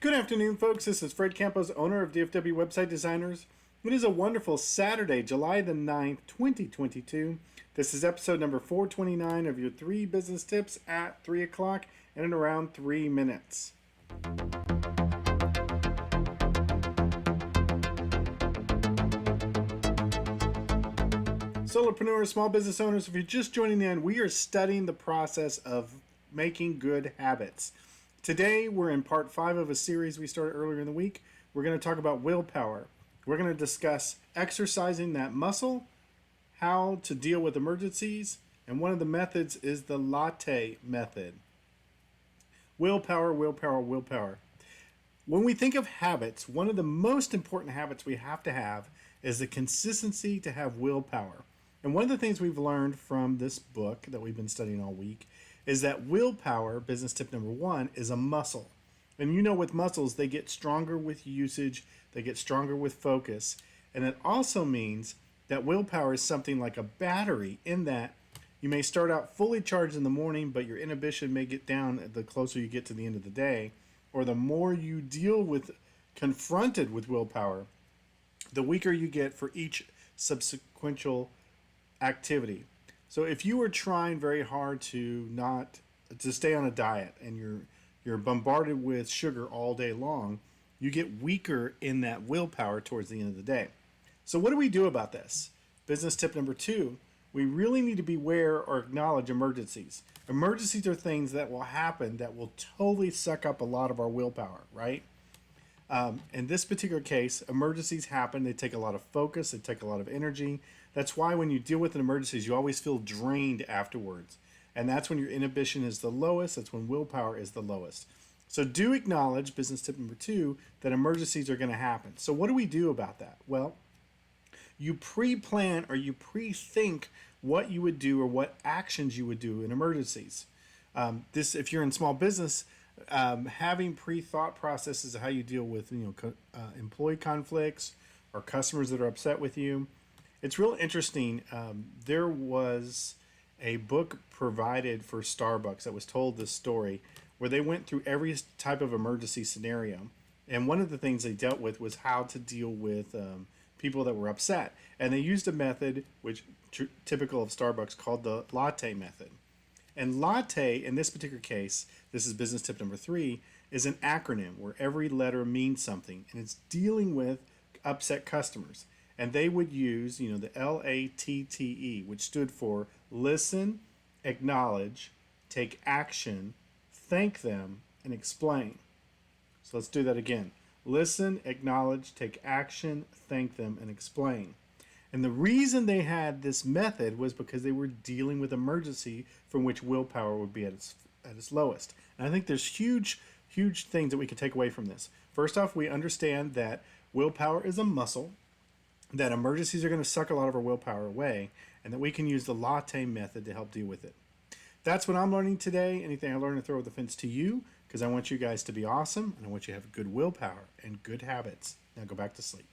Good afternoon, folks. This is Fred Campos, owner of DFW Website Designers. It is a wonderful Saturday, July the 9th, 2022. This is episode number 429 of your 3 business tips at 3 o'clock and in around 3 minutes. Solopreneurs, small business owners, if you're just joining in, we are studying the process of making good habits. Today, we're in part 5 of a series we started earlier in the week. We're going to talk about willpower. We're going to discuss exercising that muscle, how to deal with emergencies, and one of the methods is the LATTE Method. Willpower, willpower, willpower. When we think of habits, one of the most important habits we have to have is the consistency to have willpower. And one of the things we've learned from this book that we've been studying all week is that willpower, business tip number 1, is a muscle. And you know, with muscles, they get stronger with usage, they get stronger with focus. And it also means that willpower is something like a battery, in that you may start out fully charged in the morning, but your inhibition may get down the closer you get to the end of the day, or the more you confronted with willpower, the weaker you get for each subsequent activity. So if you are trying very hard to stay on a diet and you're bombarded with sugar all day long, you get weaker in that willpower towards the end of the day. So what do we do about this? Business tip number 2, we really need to beware or acknowledge emergencies. Emergencies are things that will happen that will totally suck up a lot of our willpower, right? In this particular case, emergencies happen. They take a lot of focus. They take a lot of energy. That's why when you deal with an emergency, you always feel drained afterwards. And that's when your inhibition is the lowest. That's when willpower is the lowest. So do acknowledge, business tip number 2, that emergencies are going to happen. So what do we do about that? Well, you pre-plan or you pre-think what you would do or what actions you would do in emergencies. If you're in small business, having pre-thought processes of how you deal with employee conflicts or customers that are upset with you. It's real interesting. There was a book provided for Starbucks that was told this story where they went through every type of emergency scenario. And one of the things they dealt with was how to deal with people that were upset. And they used a method which typical of Starbucks called the LATTE Method. And LATTE, in this particular case, this is business tip number 3, is an acronym where every letter means something, and it's dealing with upset customers. And they would use, the LATTE, which stood for listen, acknowledge, take action, thank them, and explain. So let's do that again. Listen, acknowledge, take action, thank them, and explain. And the reason they had this method was because they were dealing with emergency from which willpower would be at its lowest. And I think there's huge things that we can take away from this. First off, we understand that willpower is a muscle, that emergencies are going to suck a lot of our willpower away, and that we can use the LATTE method to help deal with it. That's what I'm learning today. Anything I learn, to throw the fence to you, because I want you guys to be awesome, and I want you to have good willpower and good habits. Now go back to sleep.